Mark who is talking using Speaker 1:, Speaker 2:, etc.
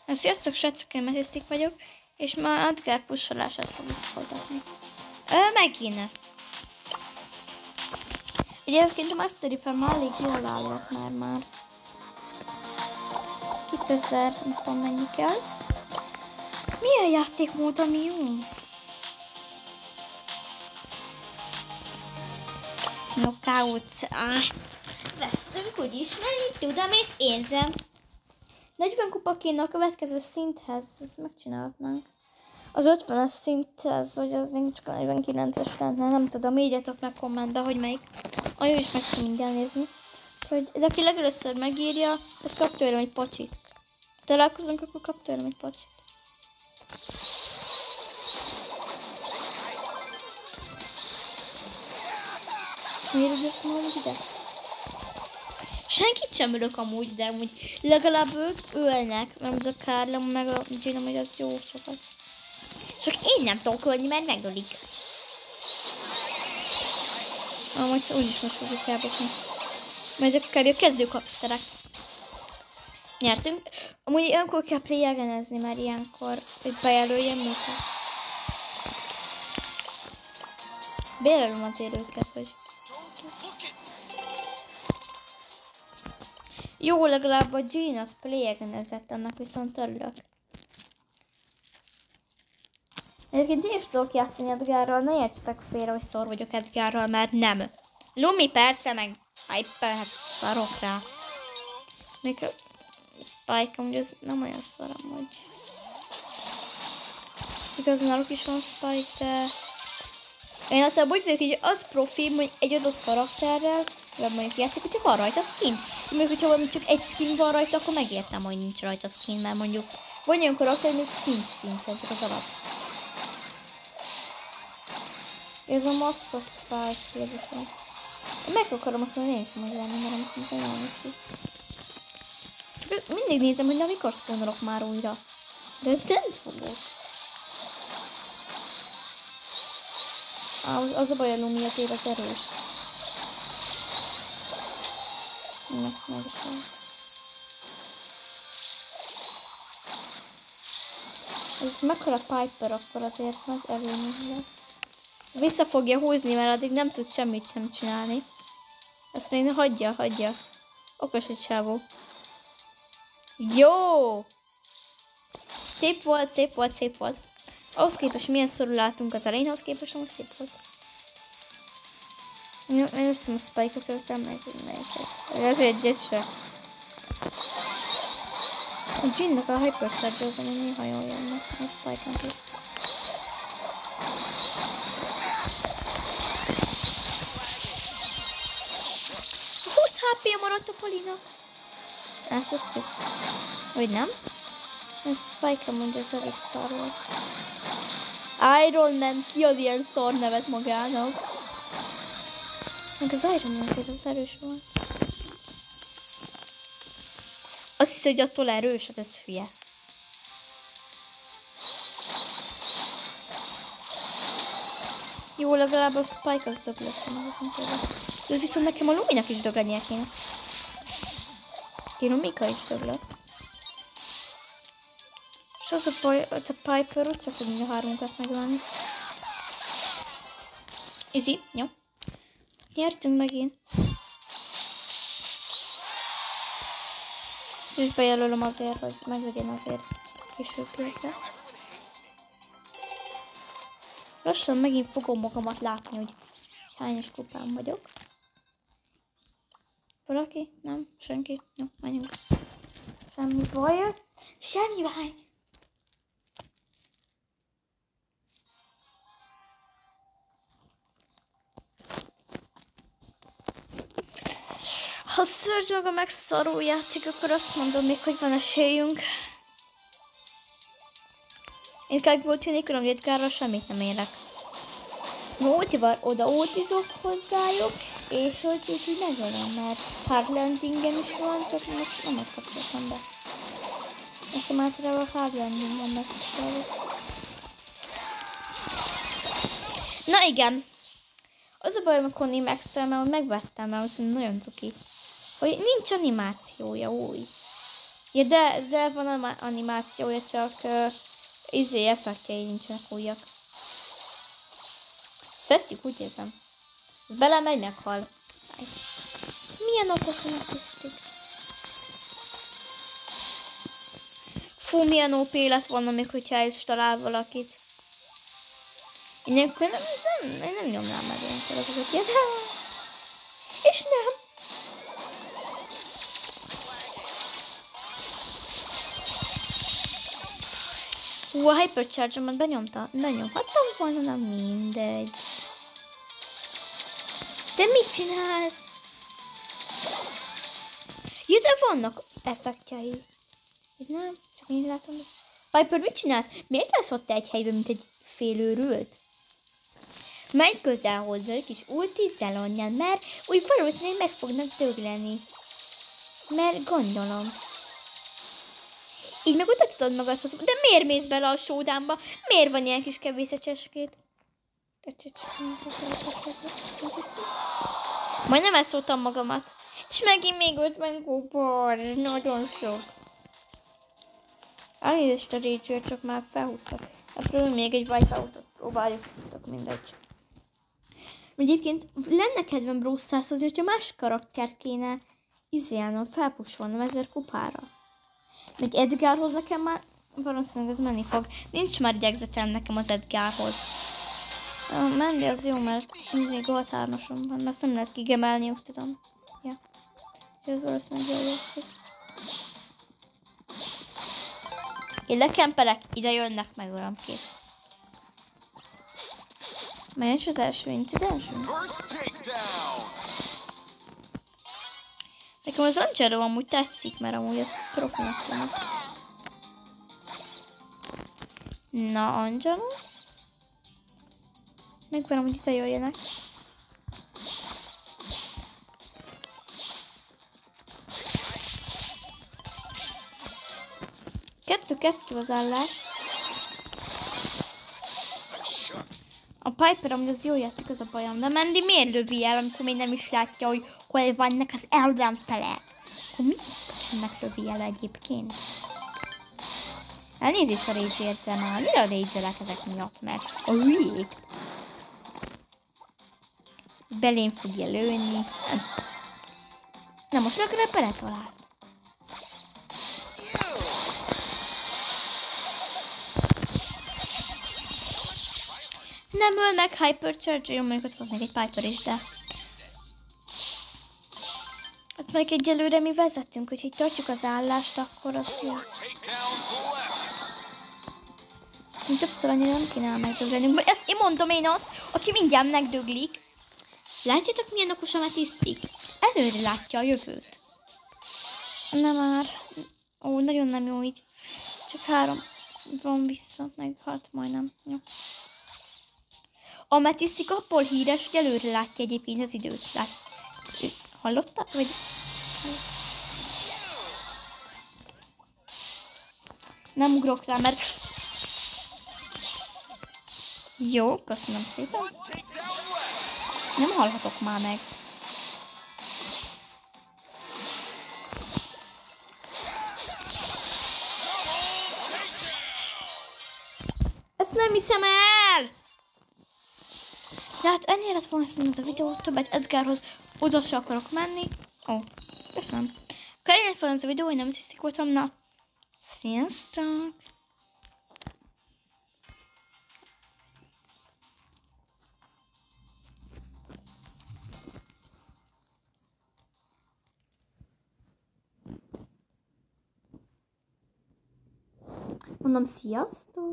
Speaker 1: Sziasztok, srácok, én Metisztik vagyok, és ma Edgar pusolását fogjuk folytatni. Megint. Egyébként a Mastery Farm alig jól állok már. 2000, nem tudom mennyi kell. Mi a játékmód, ami jó? Knockout. Vesztünk, úgyis, mert így tudom, és érzem. 40 kupa kéne a következő szinthez, ezt megcsinálhatnánk. Az 50-es szinthez, vagy az még csak a 49-es lenne, nem tudom, írjatok meg kommentbe, hogy melyik. Olyan is meg tudom mindjárt nézni. De aki legelőször megírja, az kap tőlem egy pacsit. Ha találkozunk, akkor kap tőlem egy pacsit. És miért jöttem amúgy ide? Senkit sem ölök amúgy, de amúgy legalább ők ölnek, mert az a Carla meg a Gina, hogy az jó sokat. Csak én nem tudok ölni, mert megölik. Amúgy úgyis most fogjuk elbukni. Mert ezek kb. A kezdő karakterek. Nyertünk. Amúgy ilyenkor kell playerenezni, mert ilyenkor hogy bejelöljem őket. Bejelölöm azért őket, hogy... Jó, legalább a Jean az playerenezett, annak viszont örülök. Egyébként én is tudok játszani Edgarral, ne értsetek félre, hogy szar vagyok Edgarral, mert nem. Lumi persze, meg Piper, hát szarok rá. Még a Spike, amúgy ez nem olyan szar amúgy. Igaz, náluk is van Spike, de... Én általában úgy vagyok, hogy az profi, hogy egy adott karakterrel, vagy mondjuk játszik, hogyha van rajta skin. Mondjuk, hogyha valami csak egy skin van rajta, akkor megértem, hogy nincs rajta skin, mert mondjuk vagy olyan karakter, hogy skin sincsen, csak az alap. Ez a Master Spike, Jézusom. Meg akarom azt mondani, én is meg lenni, mert most szinte jól néz ki. Csak mindig nézem, hogy na mikor spawnolok már újra. De ez nem fogok. Az a baj, a Lumi azért az erős. Na, meg is van. Ez mekkora Piper, akkor azért nagy előny lesz. Vissza fogja húzni, mert addig nem tud semmit sem csinálni. Ezt még hagyja. Okos egy csávó. Jó! Szép volt. Ahhoz képest milyen szorul látunk az elején, ahhoz képest amúgy szép volt. Én azt hiszem a Spike-ot öltem meg melyiket. Ez egyet se. A Jean-nak a Hypercharge az, ami néha jól jönnek a Spike-nak is. 20 HP-ja maradt a Polina. Ezt hiszük. Vagy nem? A Spike mondja, ez elég szar volt. Iron Man kiad ilyen szar nevet magának. Meg az Iron Man azért az erős volt. Azt hiszem, hogy attól erős, hát ez hülye. Jó, legalább a Spike az döglöttem. De viszont nekem a Luminak is döglenie kéne. Lumika is döglött. És az a baj, hogy a Piper ott csak fogja a hármunkat megölni. Easy, jó. Nyertünk megint. És bejelölöm azért, hogy meglegyen azért később érte. Lassan megint fogom magamat látni, hogy hányas kupán vagyok. Valaki? Nem? Senki? Jó, menjünk. Semmi baj. Semmi baj. Ha Surge maga meg szarul játszik, akkor azt mondom még, hogy van esélyünk. Én kb. Ulti nélkül, hogy Edgarral semmit nem érek. Ultival oda ultizok hozzájuk, és hogy úgy megölöm, mert hard landingem is van, csak most nem azt kapcsoltam be. Nekem általában hard landing van megkapcsolva. Na igen. Az a bajom a Connie Max-szel, mert megvettem, mert azt nagyon cuki. Hogy nincs animációja új. Ja, de van animációja, csak effektjei nincsenek újak. Ezt vesztjük, úgy érzem. Ez belemegy, meghal. Nice. Milyen okosan tisztik. Fú, milyen OP lett volna még, hogyha el is talál valakit. Én nem nyomnám meg ilyenkor azokat. Ja, és nem. Hú, a Hypercharge-omat benyomhattam volna, nem mindegy. De mit csinálsz? Ja, de vannak effektjei. Nem, csak én látom. Piper, mit csinálsz? Miért állsz ott egy helyben, mint egy félőrült? Menj közel hozzá, ők is ulti Zelonnyal, mert úgy valószínűleg meg fognak dögleni. Mert gondolom. Így meg oda tudod magadhoz. De miért mész bele a showdownba? Miért van ilyen kis kevés cseskét? Majdnem elszóltam magamat. És megint még 50 góbor. Nagyon sok. Elnézést a rage, csak már felhúztak. Ebből még egy wipeoutot próbáljuk. Mindegy. Egyébként lenne kedvem Brawl Stars-hozni, hogyha más karaktert kéne felpusolnom 1000 kupára. Még Edgarhoz nekem már valószínűleg ez menni fog. Nincs már gyegzetem nekem az Edgarhoz. Menni az jó, mert még Gold 3-asom van, mert nem lehet kigemelni, úgy tudom. Ja. Ez valószínűleg jól játszik. Én lekempelek, ide jönnek meg, uram, kész. Melyik is az első incidensünk? Nekem az Angelo amúgy tetszik, mert amúgy ez profinak tűnik. Na, Angelo? Megvárom, hogy ide jöjjenek. Kettő az állás. A Piper amúgy az jól játszik, az a bajom. De Mandy miért lövi el, amikor még nem is látja, hogy hol vannak az ellenfelek? Akkor minek lövi el egyébként? Elnézést a rage érzem, annyira rage-elek ezek miatt, mert a hülyék. Belém fogja lőni. Na most legalább beletalált. Nem öl meg Hypercharge, jó, mondjuk ott volt még egy Piper is, de... Hát meg egyelőre mi vezetünk, úgyhogy tartjuk az állást, akkor az jó. Én többször annyira nem kéne megdöglennünk, mert ezt én mondom én azt, aki mindjárt megdöglik. Látjátok, milyen okos a metisztik? Előre látja a jövőt. Nem már. Ó, nagyon nem jó így. Csak 3 van vissza, meg 6 majdnem. Jó. A metisztik abból híres, hogy előre látja egyébként az időt. Hallotta? Vagy... Nem ugrok rá, mert... Jó, köszönöm szépen. Nem hallhatok már meg. Ezt nem hiszem el! De hát ennél lett volna ez a videó, többet Edgarhoz oda se akarok menni. Ó, köszönöm. Akkor ennél lett volna ez a videó, én nem tisztik voltam, na. Sziasztok! Mondom, sziasztok!